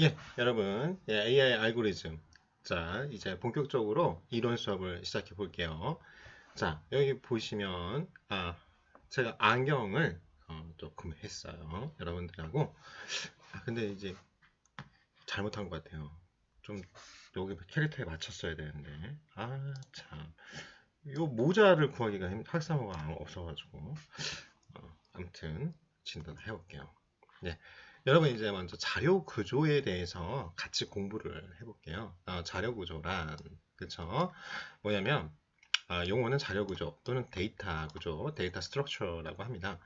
예, 여러분, 예, AI 알고리즘. 자, 이제 본격적으로 이론 수업을 시작해 볼게요. 자, 여기 보시면, 제가 안경을 또 구매했어요. 여러분들하고. 근데 이제 잘못한 것 같아요. 좀 여기 캐릭터에 맞췄어야 되는데. 참. 요 모자를 구하기가 학사모가 없어가지고. 아무튼, 진단을 해볼게요. 네. 여러분 이제 먼저 자료 구조에 대해서 같이 공부를 해볼게요. 자료 구조란 그쵸? 뭐냐면 용어는 자료 구조 또는 데이터 구조, 데이터 스트럭처라고 합니다.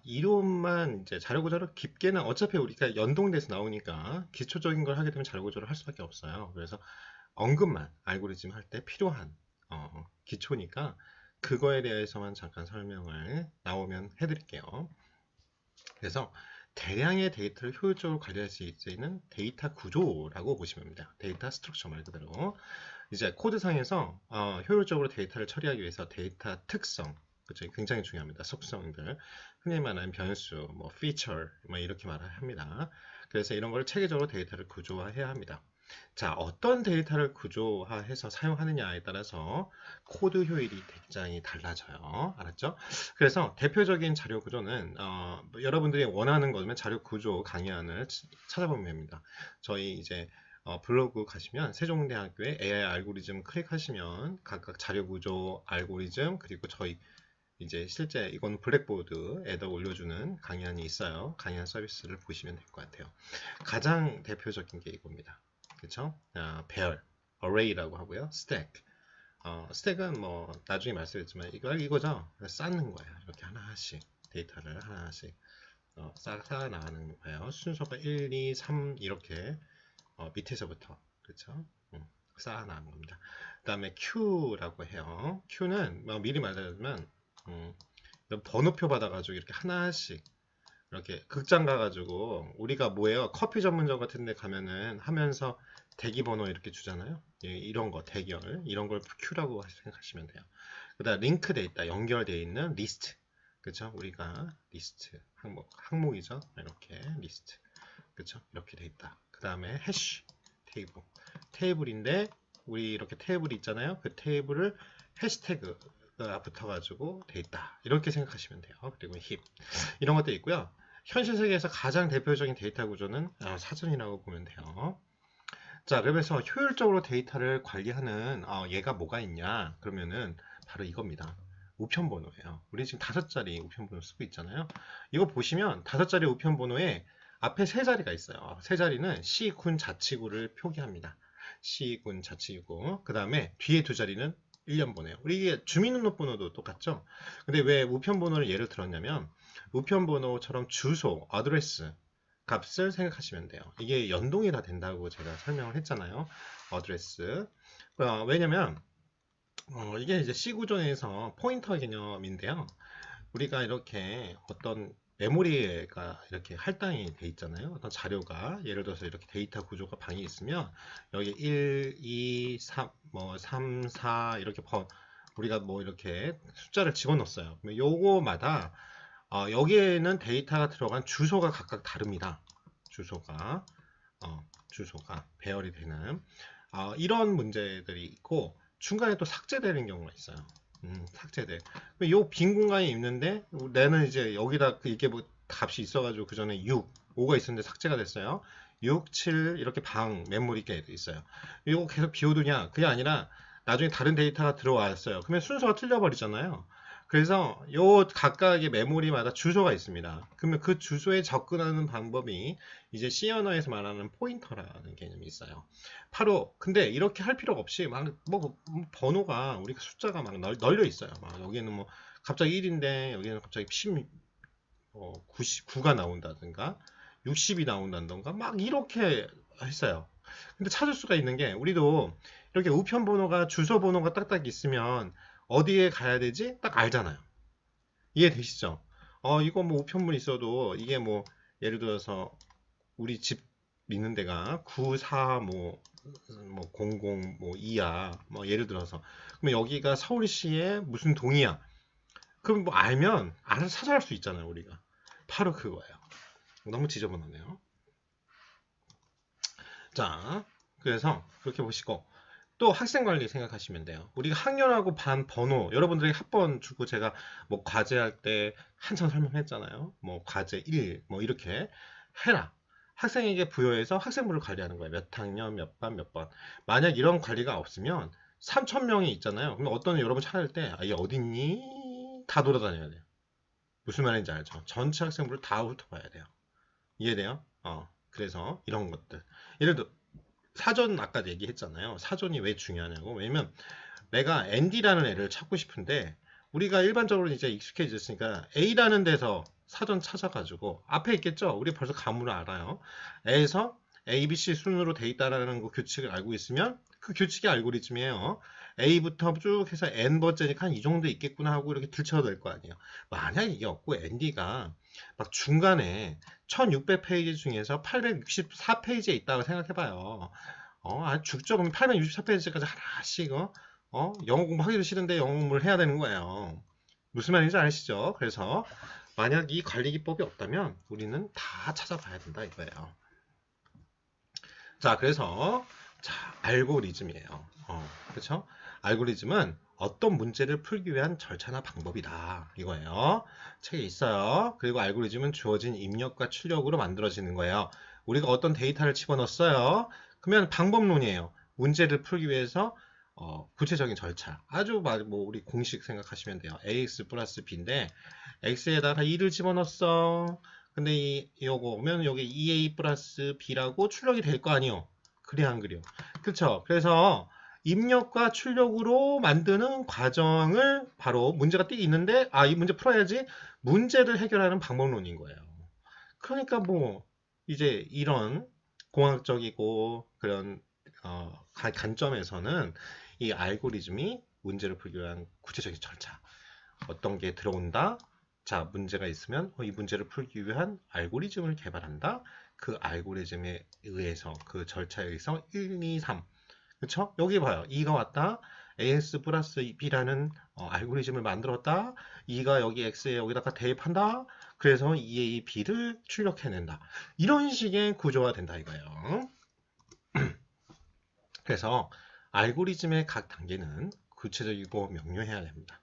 이론만 이제 자료 구조를 깊게는 어차피 우리가 연동돼서 나오니까 기초적인 걸 하게 되면 자료 구조를 할 수밖에 없어요. 그래서 언급만 알고리즘 할 때 필요한 기초니까 그거에 대해서만 잠깐 설명을 나오면 해드릴게요. 그래서 대량의 데이터를 효율적으로 관리할 수 있는 데이터 구조라고 보시면 됩니다. 데이터 스트럭처 말 그대로. 이제 코드상에서 효율적으로 데이터를 처리하기 위해서 데이터 특성, 그쵸? 굉장히 중요합니다. 속성들. 흔히 말하는 변수, 뭐 feature, 뭐 이렇게 말을 합니다. 그래서 이런 걸 체계적으로 데이터를 구조화해야 합니다. 자, 어떤 데이터를 구조화해서 사용하느냐에 따라서 코드 효율이 굉장히 달라져요. 알았죠? 그래서 대표적인 자료 구조는 여러분들이 원하는 거면 자료 구조 강의안을 찾아보면 됩니다. 저희 이제 블로그 가시면 세종대학교의 AI 알고리즘 클릭하시면 각각 자료 구조 알고리즘 그리고 저희 이제 실제 이건 블랙보드에다 올려주는 강의안이 있어요. 강의안 서비스를 보시면 될 것 같아요. 가장 대표적인 게 이겁니다. 그쵸? 배열, array라고 하고요. stack. 스택은 뭐 나중에 말씀드렸지만 이거죠. 쌓는 거예요. 이렇게 하나씩 데이터를 하나씩 쌓아 나가는 거예요. 순서가 1, 2, 3 이렇게 밑에서부터 그렇죠? 쌓아 나가는 겁니다. 그 다음에 queue라고 해요. queue는 뭐 미리 말하자면 이런 번호표 받아가지고 이렇게 하나씩 이렇게 극장 가가지고 우리가 뭐예요? 커피 전문점 같은 데 가면은 하면서 대기 번호 이렇게 주잖아요. 예, 이런 거 대결 이런 걸 큐라고 생각하시면 돼요. 그다음 링크돼 있다 연결돼 있는 리스트 그쵸? 우리가 리스트 항목이죠. 이렇게 리스트 그쵸? 이렇게 돼 있다. 그 다음에 해시 테이블인데 우리 이렇게 테이블이 있잖아요. 그 테이블을 해시태그가 붙어가지고 돼 있다. 이렇게 생각하시면 돼요. 그리고 힙 이런 것도 있고요. 현실 세계에서 가장 대표적인 데이터 구조는 사전이라고 보면 돼요. 자, 그래서 효율적으로 데이터를 관리하는 얘가 뭐가 있냐? 그러면은 바로 이겁니다. 우편번호예요. 우리 지금 5자리 우편번호 쓰고 있잖아요. 이거 보시면 5자리 우편번호에 앞에 3자리가 있어요. 3자리는 시군 자치구를 표기합니다. 시군 자치구. 그 다음에 뒤에 2자리는 1년 번호예요. 우리 이게 주민등록번호도 똑같죠? 근데 왜 우편번호를 예를 들었냐면 우편번호처럼 주소, 어드레스 값을 생각하시면 돼요. 이게 연동이 다 된다고 제가 설명을 했잖아요. 어드레스. 왜냐면 이게 이제 C 구조에서 포인터 개념인데요. 우리가 이렇게 어떤 메모리가 이렇게 할당이 돼 있잖아요. 어떤 자료가 예를 들어서 이렇게 데이터 구조가 방이 있으면 여기 1, 2, 3, 뭐 3, 4 이렇게 우리가 뭐 이렇게 숫자를 집어넣었어요. 그러면 요거마다 여기에는 데이터가 들어간 주소가 각각 다릅니다. 주소가 주소가 배열이 되는 이런 문제들이 있고 중간에 또 삭제되는 경우가 있어요. 삭제돼. 요 빈 공간이 있는데 내는 이제 여기다 이게 뭐 값이 있어가지고 그 전에 6, 5가 있었는데 삭제가 됐어요. 6, 7 이렇게 방 메모리가 있어요. 이거 계속 비워두냐? 그게 아니라 나중에 다른 데이터가 들어왔어요. 그러면 순서가 틀려버리잖아요. 그래서 요 각각의 메모리마다 주소가 있습니다. 그러면 그 주소에 접근하는 방법이 이제 C 언어에서 말하는 포인터라는 개념이 있어요. 바로 근데 이렇게 할 필요 없이 막 뭐 번호가 우리가 숫자가 막 널려 있어요. 막 여기는 뭐 갑자기 1인데 여기는 갑자기 10, 99가 나온다든가 60이 나온다든가 막 이렇게 했어요. 근데 찾을 수가 있는 게 우리도 이렇게 우편 번호가 주소 번호가 딱딱 있으면 어디에 가야 되지? 딱 알잖아요. 이해되시죠? 이거 뭐 우편물 있어도 이게 뭐 예를 들어서 우리 집 있는 데가 94 뭐 00 뭐 2야. 뭐 예를 들어서 그러면 여기가 서울시의 무슨 동이야. 그럼 뭐 알면 알아서 찾아갈 수 있잖아요, 우리가. 바로 그거예요. 너무 지저분하네요. 자, 그래서 그렇게 보시고 또 학생 관리 생각하시면 돼요. 우리가 학년하고 반 번호 여러분들에게 학번 주고 제가 뭐 과제할 때 한참 설명했잖아요. 뭐 과제 1 뭐 이렇게 해라. 학생에게 부여해서 학생부를 관리하는 거예요. 몇 학년, 몇 반, 몇 번. 만약 이런 관리가 없으면 3,000명이 있잖아요. 그럼 어떤 여러분 찾을 때, 아, 얘 어딨니? 다 돌아다녀야 돼요. 무슨 말인지 알죠? 전체 학생부를 다 훑어봐야 돼요. 이해돼요? 그래서 이런 것들. 예를 들어, 사전 아까 얘기했잖아요. 사전이 왜 중요하냐고. 왜냐면 내가 ND라는 애를 찾고 싶은데 우리가 일반적으로 이제 익숙해졌으니까 A라는 데서 사전 찾아가지고 앞에 있겠죠? 우리 벌써 가문을 알아요. A에서 A, B, C 순으로 돼 있다라는 그 규칙을 알고 있으면 그 규칙의 알고리즘이에요. A부터 쭉 해서 N번째니까 한 이 정도 있겠구나 하고 이렇게 들춰도 될 거 아니에요. 만약 이게 없고 ND가 막 중간에 1600페이지 중에서 864페이지에 있다고 생각해봐요. 죽죠. 그럼 864페이지까지 하나씩, 영어 공부하기도 싫은데 영어 공부를 해야 되는 거예요. 무슨 말인지 아시죠? 그래서 만약 이 관리 기법이 없다면 우리는 다 찾아봐야 된다 이거예요. 자, 그래서 자, 알고리즘이에요. 그렇죠? 알고리즘은 어떤 문제를 풀기 위한 절차나 방법이다 이거예요. 책에 있어요. 그리고 알고리즘은 주어진 입력과 출력으로 만들어지는 거예요. 우리가 어떤 데이터를 집어넣었어요. 그러면 방법론이에요. 문제를 풀기 위해서 구체적인 절차. 아주 뭐 우리 공식 생각하시면 돼요. ax 플러스 b인데 x에다가 2를 집어넣었어. 근데 요거 오면 여기 2a 플러스 b라고 출력이 될 거 아니요. 그래 안 그려? 그렇죠. 그래서 입력과 출력으로 만드는 과정을 바로 문제가 띄 있는데 이 문제 풀어야지 문제를 해결하는 방법론인 거예요. 그러니까 뭐 이제 이런 공학적이고 그런 관점에서는 이 알고리즘이 문제를 풀기 위한 구체적인 절차 어떤 게 들어온다. 자, 문제가 있으면 이 문제를 풀기 위한 알고리즘을 개발한다. 그 알고리즘에 의해서 그 절차에 의해서 1, 2, 3 그쵸? 여기 봐요. 2가 왔다. AS 플러스 B라는 알고리즘을 만들었다. 2가 여기 X에 여기다가 대입한다. 그래서 2A, B를 출력해낸다. 이런 식의 구조가 된다 이거예요. 그래서 알고리즘의 각 단계는 구체적이고 명료해야 됩니다.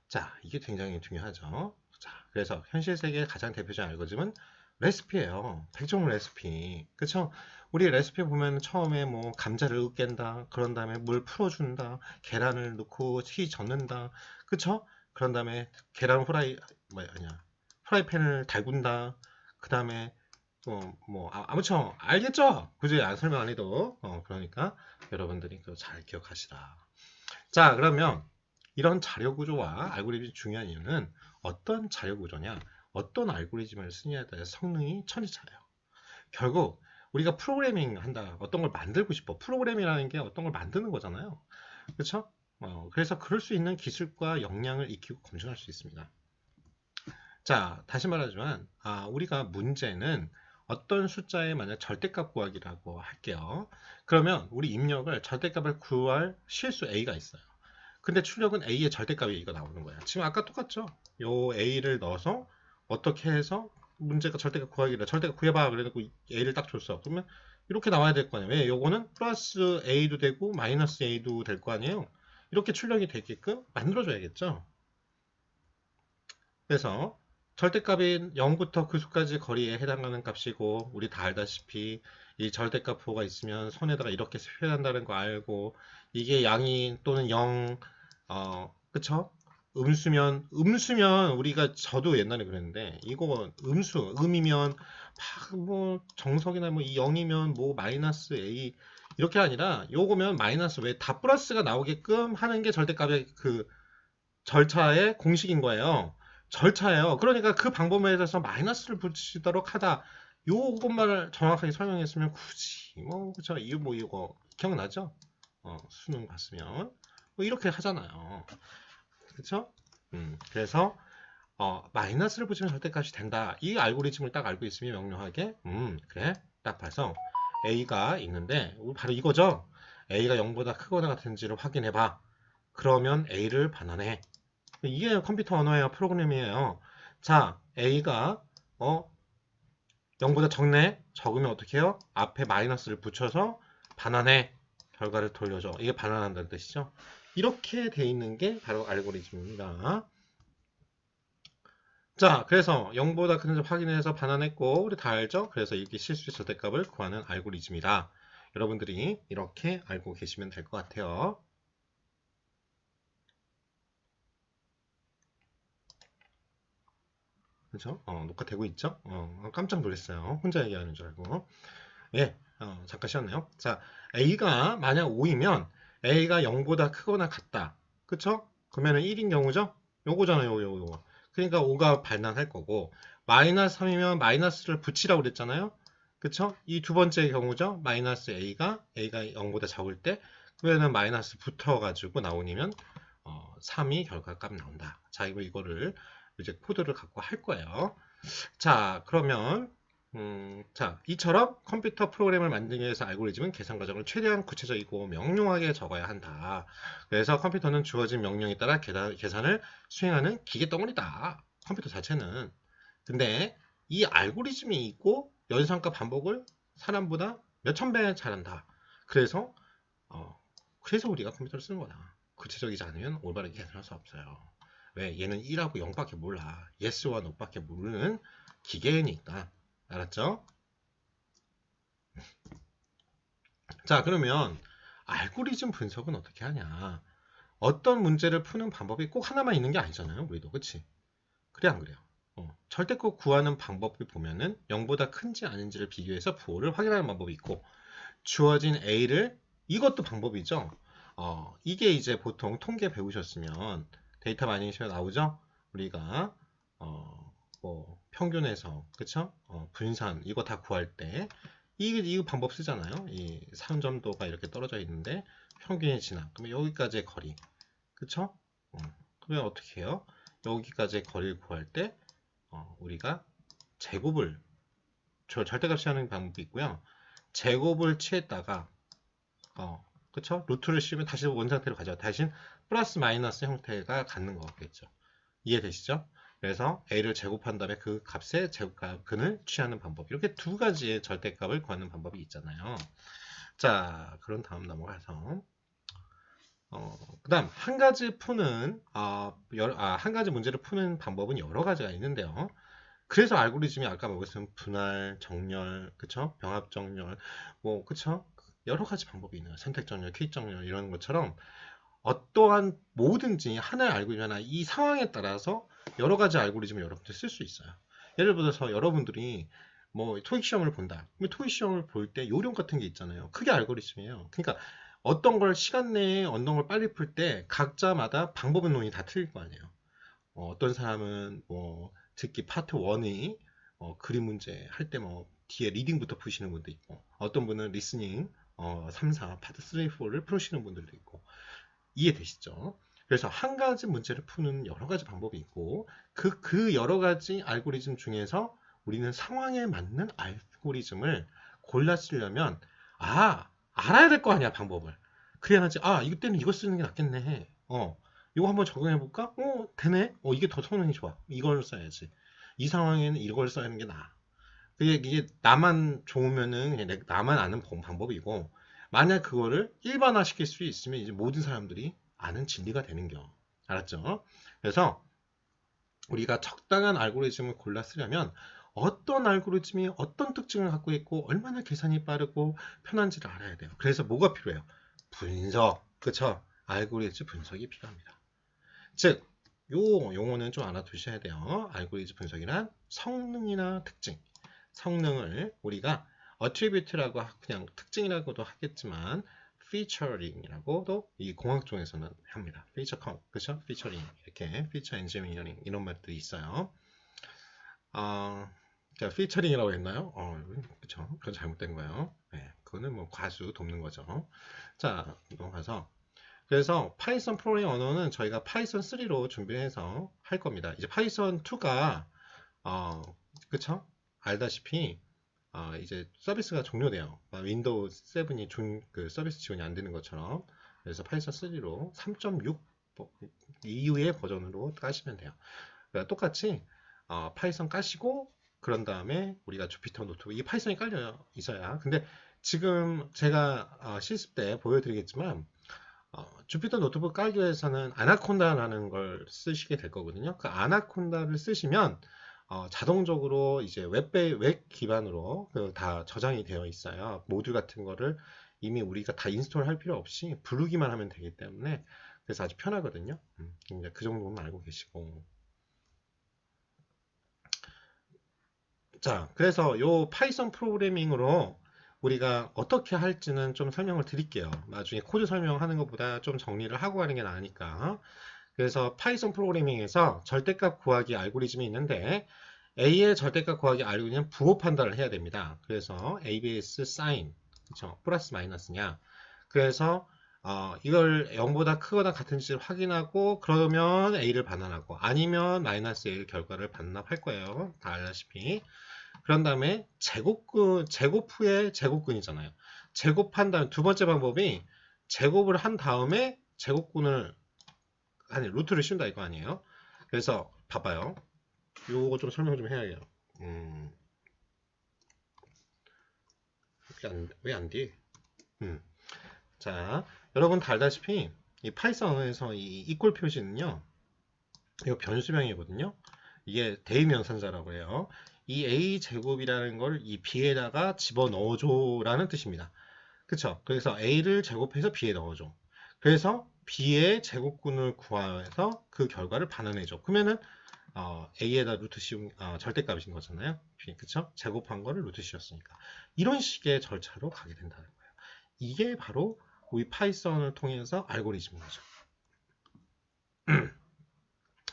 자, 이게 굉장히 중요하죠. 자, 그래서 현실 세계의 가장 대표적인 알고리즘은 레시피예요. 백종원 레시피. 그쵸? 우리 레시피 보면 처음에 뭐 감자를 으깬다. 그런 다음에 물 풀어준다. 계란을 넣고 튀 젓는다. 그쵸? 그런 다음에 계란 프라이팬을 달군다. 그 다음에 아무튼 알겠죠? 굳이 설명 안 해도 그러니까 여러분들이 그거 잘 기억하시라. 자, 그러면 이런 자료 구조와 알고리즘이 중요한 이유는 어떤 자료 구조냐, 어떤 알고리즘을 쓰냐에 따라 성능이 천지차예요. 결국 우리가 프로그래밍 한다, 어떤 걸 만들고 싶어. 프로그래밍이라는 게 어떤 걸 만드는 거잖아요. 그렇죠? 그래서 그럴 수 있는 기술과 역량을 익히고 검증할 수 있습니다. 자, 다시 말하지만 우리가 문제는 어떤 숫자의 만약 절대값 구하기라고 할게요. 그러면 우리 입력을 절대값을 구할 실수 A가 있어요. 근데 출력은 A의 절대값이 이거 나오는 거야. 지금 아까 똑같죠? 요 A를 넣어서 어떻게 해서 문제가 절대값 구하기를 절대값 구해봐 그래놓고 A를 딱 줬어. 그러면 이렇게 나와야 될 거 아니에요. 왜? 요거는 플러스 A도 되고 마이너스 A도 될 거 아니에요. 이렇게 출력이 되게끔 만들어줘야겠죠. 그래서 절대값인 0부터 그 수까지 거리에 해당하는 값이고 우리 다 알다시피 이 절대값 부호가 있으면 손에다가 이렇게 표현한다는 거 알고 이게 양이 또는 0 그쵸? 음수면 우리가 저도 옛날에 그랬는데 이거 음이면 뭐 정석이나 뭐 이 0이면 뭐 마이너스 A 이렇게 아니라 요거면 마이너스 왜 다 플러스가 나오게끔 하는 게 절대값의 그 절차의 공식인 거예요. 절차예요. 그러니까 그 방법에 대해서 마이너스를 붙이도록 하다. 요것만을 정확하게 설명했으면 굳이 그쵸? 이거 기억나죠? 수능 봤으면 뭐 이렇게 하잖아요. 그쵸? 그래서 마이너스를 붙이면 절대값이 된다. 이 알고리즘을 딱 알고 있으면 명료하게 그래 딱 봐서 A가 있는데 바로 이거죠. A가 0보다 크거나 같은지를 확인해 봐. 그러면 A를 반환해. 이게 컴퓨터 언어예요. 프로그램이에요. 자, A가 0보다 적네? 적으면 어떻게 해요? 앞에 마이너스를 붙여서 반환해. 결과를 돌려줘. 이게 반환한다는 뜻이죠. 이렇게 돼 있는 게 바로 알고리즘입니다. 자, 그래서 0보다 큰 점 확인해서 반환했고, 우리 다 알죠? 그래서 이렇게 실수의 절대값을 구하는 알고리즘이다. 여러분들이 이렇게 알고 계시면 될 것 같아요. 그죠? 녹화되고 있죠? 깜짝 놀랐어요. 혼자 얘기하는 줄 알고. 예, 잠깐 쉬었네요. 자, A가 만약 5이면 A가 0보다 크거나 같다. 그쵸? 그러면은 1인 경우죠? 요거잖아요, 요거. 그러니까 5가 반환할 거고, 마이너스 3이면 마이너스를 붙이라고 그랬잖아요? 그쵸? 이 두 번째 경우죠? 마이너스 A가 0보다 적을 때, 그러면은 마이너스 붙어가지고 나오면, 3이 결과값 나온다. 자, 이거를 이제 코드를 갖고 할 거예요. 자, 그러면 자, 이처럼 컴퓨터 프로그램을 만들기 위해서 알고리즘은 계산 과정을 최대한 구체적이고 명료하게 적어야 한다. 그래서 컴퓨터는 주어진 명령에 따라 계산을 수행하는 기계 덩어리다. 컴퓨터 자체는. 근데 이 알고리즘이 있고 연산과 반복을 사람보다 몇천 배 잘한다. 그래서 그래서 우리가 컴퓨터를 쓰는 거다. 구체적이지 않으면 올바르게 계산할 수 없어요. 왜? 얘는 1하고 0밖에 몰라. yes와 no밖에 모르는 기계니까. 알았죠? 자, 그러면 알고리즘 분석은 어떻게 하냐? 어떤 문제를 푸는 방법이 꼭 하나만 있는 게 아니잖아요. 우리도. 그치? 그래, 안 그래요? 절대값 구하는 방법을 보면은 0보다 큰지 아닌지를 비교해서 부호를 확인하는 방법이 있고, 주어진 A를, 이것도 방법이죠. 이게 이제 보통 통계 배우셨으면 데이터 마이닝에서 나오죠? 우리가, 평균에서, 그쵸? 분산, 이거 다 구할 때, 이 방법 쓰잖아요. 이 산점도가 이렇게 떨어져 있는데, 평균이 지나. 그러면 여기까지의 거리. 그쵸? 그러면 어떻게 해요? 여기까지의 거리를 구할 때, 우리가 제곱을, 절대값 취하는 방법이 있고요. 제곱을 취했다가 그쵸? 루트를 씌우면 다시 원상태로 가죠. 대신 플러스 마이너스 형태가 갖는 거겠죠. 이해되시죠? 그래서 a를 제곱한 다음에 그 값의 제곱근을 취하는 방법. 이렇게 두 가지의 절대값을 구하는 방법이 있잖아요. 자, 그런 다음 넘어가서 그 다음 한 가지 문제를 푸는 방법은 여러 가지가 있는데요. 그래서 알고리즘이 아까 말했던 분할, 정렬, 그쵸? 병합 정렬, 뭐, 그쵸? 여러 가지 방법이 있네요. 선택 정렬, 퀴 정렬 이런 것처럼 어떠한 뭐든지 하나의 알고리즘이나 이 상황에 따라서 여러 가지 알고리즘을 여러분들 쓸 수 있어요. 예를 들어서 여러분들이 뭐 토익 시험을 본다. 그럼 토익 시험을 볼 때 요령 같은 게 있잖아요. 그게 알고리즘이에요. 그러니까 어떤 걸 시간 내에 어떤 걸 빨리 풀 때 각자마다 방법론이 다 틀릴 거 아니에요. 어떤 사람은 뭐 특히 파트 1이 그림 문제 할 때 뭐 뒤에 리딩부터 푸시는 분도 있고 어떤 분은 리스닝 3, 4 파트 3, 4를 푸시는 분들도 있고 이해되시죠? 그래서 한 가지 문제를 푸는 여러 가지 방법이 있고 그 여러 가지 알고리즘 중에서 우리는 상황에 맞는 알고리즘을 골라 쓰려면 알아야 될 거 아니야 방법을. 그래야지 이때는 이거 쓰는 게 낫겠네. 이거 한번 적용해 볼까? 되네. 이게 더 성능이 좋아. 이걸 써야지. 이 상황에는 이걸 써야 하는 게 나아. 이게 나만 좋으면은 그냥 나만 아는 방법이고 만약 그거를 일반화 시킬 수 있으면 이제 모든 사람들이 아는 진리가 되는겨. 알았죠? 그래서 우리가 적당한 알고리즘을 골라 쓰려면 어떤 알고리즘이 어떤 특징을 갖고 있고 얼마나 계산이 빠르고 편한지를 알아야 돼요. 그래서 뭐가 필요해요? 분석. 그쵸? 알고리즘 분석이 필요합니다. 즉, 요 용어는 좀 알아두셔야 돼요. 알고리즘 분석이란 성능이나 특징. 성능을 우리가 attribute라고 그냥 특징이라고도 하겠지만 featuring이라고도 이 공학 쪽에서는 합니다. feature count, 그렇죠? featuring 이렇게 feature engineering 이런 말들이 있어요. 자, featuring이라고 했나요? 그렇죠? 그건 잘못된 거예요. 네, 그거는 뭐 과수 돕는 거죠. 자, 넘어가서 그래서 파이썬 프로그래밍 언어는 저희가 파이썬 3로 준비해서 할 겁니다. 이제 파이썬 2가 그쵸? 알다시피 이제 서비스가 종료돼요. 윈도우 7이 그 서비스 지원이 안 되는 것처럼. 그래서 파이썬 3로 3.6 이후의 버전으로 까시면 돼요. 그러니까 똑같이 파이썬 까시고 그런 다음에 우리가 주피터 노트북, 이 파이썬이 깔려 있어야. 근데 지금 제가 실습 때 보여드리겠지만 주피터 노트북 깔기 위해서는 아나콘다라는 걸 쓰시게 될 거거든요. 그 아나콘다를 쓰시면 자동적으로 이제 웹 기반으로 다 저장이 되어 있어요. 모듈 같은 거를 이미 우리가 다 인스톨 할 필요 없이 부르기만 하면 되기 때문에 그래서 아주 편하거든요. 이제 그 정도는 알고 계시고. 자, 그래서 요 파이썬 프로그래밍으로 우리가 어떻게 할지는 좀 설명을 드릴게요. 나중에 코드 설명하는 것보다 좀 정리를 하고 하는 게 나으니까. 그래서 파이썬 프로그래밍에서 절대값 구하기 알고리즘이 있는데 A의 절대값 구하기 알고리즘은 부호 판단을 해야 됩니다. 그래서 ABS 사인, 그렇죠? 플러스 마이너스냐. 그래서 이걸 0보다 크거나 같은지를 확인하고 그러면 A를 반환하고 아니면 마이너스 A 결과를 반납할 거예요. 다 알다시피. 그런 다음에 제곱 후에 제곱근이잖아요. 제곱한 다음 두 번째 방법이 제곱을 한 다음에 제곱근을 아니 루트를 씌운다 이거 아니에요. 그래서 봐봐요. 요거 좀 설명 좀 해야겠요. 왜 안 돼? 자, 여러분 다 알다시피 이 파이썬에서 이 이꼴 표시는요. 이거 변수명이거든요. 이게 대의명사자라고 해요. 이 a 제곱이라는 걸 이 b에다가 집어넣어줘라는 뜻입니다. 그쵸? 그래서 a를 제곱해서 b에 넣어줘. 그래서 b의 제곱근을 구해서 그 결과를 반환해줘. 그러면은 a에다 루트 씌운 절대값인 거잖아요. 그쵸? 제곱한 거를 루트 씌웠으니까 이런 식의 절차로 가게 된다는 거예요. 이게 바로 우리 파이썬을 통해서 알고리즘인 거죠.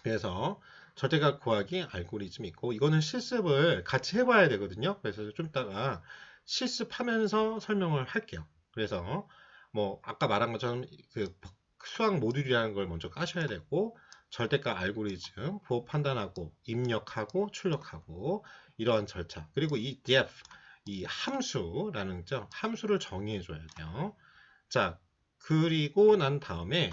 그래서 절대값 구하기 알고리즘이 있고 이거는 실습을 같이 해봐야 되거든요. 그래서 좀 이따가 실습하면서 설명을 할게요. 그래서 뭐 아까 말한 것처럼 그 수학 모듈이라는 걸 먼저 까셔야 되고 절대값 알고리즘, 부호 판단하고 입력하고 출력하고 이러한 절차 그리고 이 def 이 함수라는 함수를 정의해 줘야 돼요. 자 그리고 난 다음에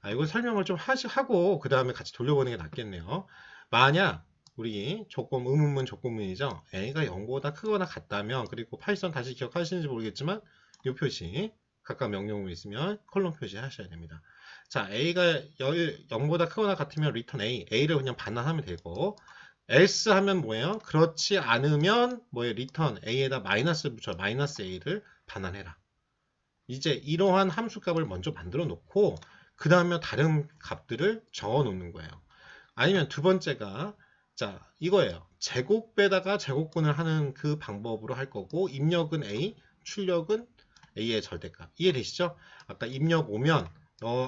이거 설명을 좀 하고 그 다음에 같이 돌려보는 게 낫겠네요. 만약 우리 의문문 조건문이죠. a가 0보다 크거나 같다면 그리고 파이썬 다시 기억하시는지 모르겠지만 이 표시 각각 명령어가 있으면 컬럼 표시 하셔야 됩니다. 자 a가 0보다 크거나 같으면 return a를 그냥 반환하면 되고 else 하면 뭐예요? 그렇지 않으면 뭐예요? return a에다 마이너스 붙여 마이너스 a를 반환해라. 이제 이러한 함수값을 먼저 만들어 놓고 그 다음에 다른 값들을 적어 놓는 거예요. 아니면 두 번째가 자 이거예요. 제곱에다가 제곱근을 하는 그 방법으로 할 거고 입력은 A, 출력은 A의 절대값. 이해되시죠? 아까 입력 오면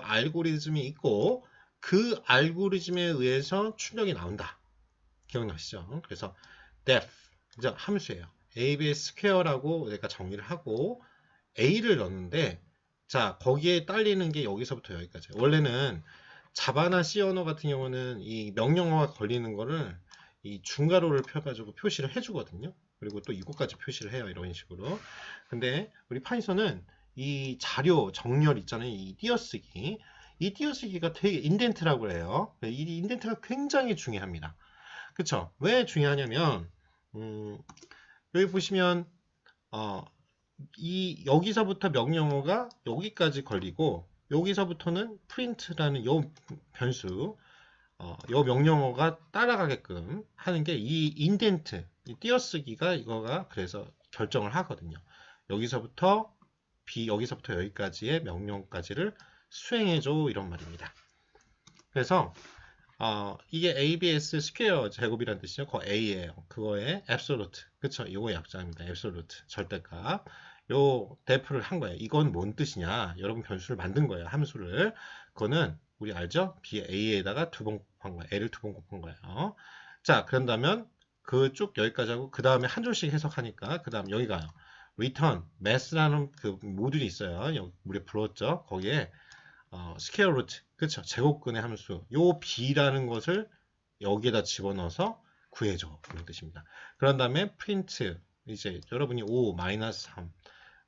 알고리즘이 있고 그 알고리즘에 의해서 출력이 나온다. 기억나시죠? 그래서 def 이제 함수예요. ABS 스퀘어라고 내가 정의를 하고 A를 넣는데 자 거기에 딸리는 게 여기서부터 여기까지 원래는 자바나 C 언어 같은 경우는 이 명령어가 걸리는 거를 이 중괄호를 펴가지고 표시를 해주거든요. 그리고 또 이것까지 표시를 해요. 이런 식으로. 근데 우리 파이썬은 이 자료 정렬 있잖아요. 이 띄어쓰기. 이 띄어쓰기가 되게 인덴트라고 해요. 이 인덴트가 굉장히 중요합니다. 그쵸? 왜 중요하냐면 여기 보시면 여기서부터 명령어가 여기까지 걸리고 여기서부터는 print라는 요 변수 요 명령어가 따라가게끔 하는 게 이 인덴트 이 띄어쓰기가 이거가 그래서 결정을 하거든요. 여기서부터 여기서부터 여기까지의 명령까지를 수행해줘 이런 말입니다. 그래서 이게 ABS 스퀘어 제곱이라는 뜻이죠. 그거 A예요. 그거의 absolute. 그쵸? 이거 약자입니다. absolute. 절대값. 요 def를 한 거예요. 이건 뭔 뜻이냐? 여러분 변수를 만든 거예요. 함수를. 그거는 우리 알죠? B A에다가 두 번 곱한 거예요. A를 두 번 곱한 거예요. 자, 그런다면 그 쭉 여기까지 하고 그 다음에 한 줄씩 해석하니까 그 다음 여기 가요. return, mass라는 그 모듈이 있어요. 여기 우리 불렀죠? 거기에 스퀘어 루트, 그쵸? 제곱근의 함수, 요 b라는 것을 여기에다 집어넣어서 구해줘. 그런 뜻입니다. 그런 다음에 print, 이제 여러분이 5, 마이너스 3,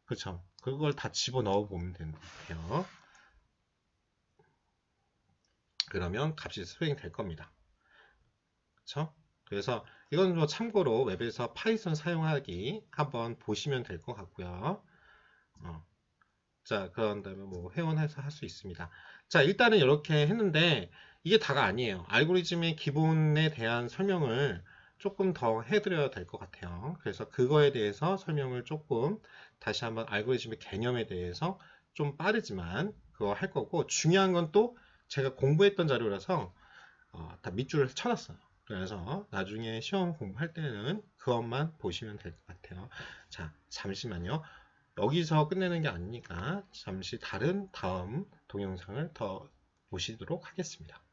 그쵸? 그걸 다 집어넣어 보면 돼요. 그러면 값이 수행될 겁니다. 그쵸? 그래서 이건 뭐 참고로 웹에서 파이썬 사용하기 한번 보시면 될 것 같고요. 자, 그런 다음에 뭐 회원해서 할 수 있습니다. 자, 일단은 이렇게 했는데 이게 다가 아니에요. 알고리즘의 기본에 대한 설명을 조금 더 해드려야 될 것 같아요. 그래서 그거에 대해서 설명을 조금 다시 한번 알고리즘의 개념에 대해서 좀 빠르지만 그거 할 거고, 중요한 건 또 제가 공부했던 자료라서 다 밑줄을 쳐놨어요. 그래서 나중에 시험 공부할 때는 그것만 보시면 될 것 같아요. 자, 잠시만요. 여기서 끝내는 게 아니니까 잠시 다른 다음 동영상을 더 보시도록 하겠습니다.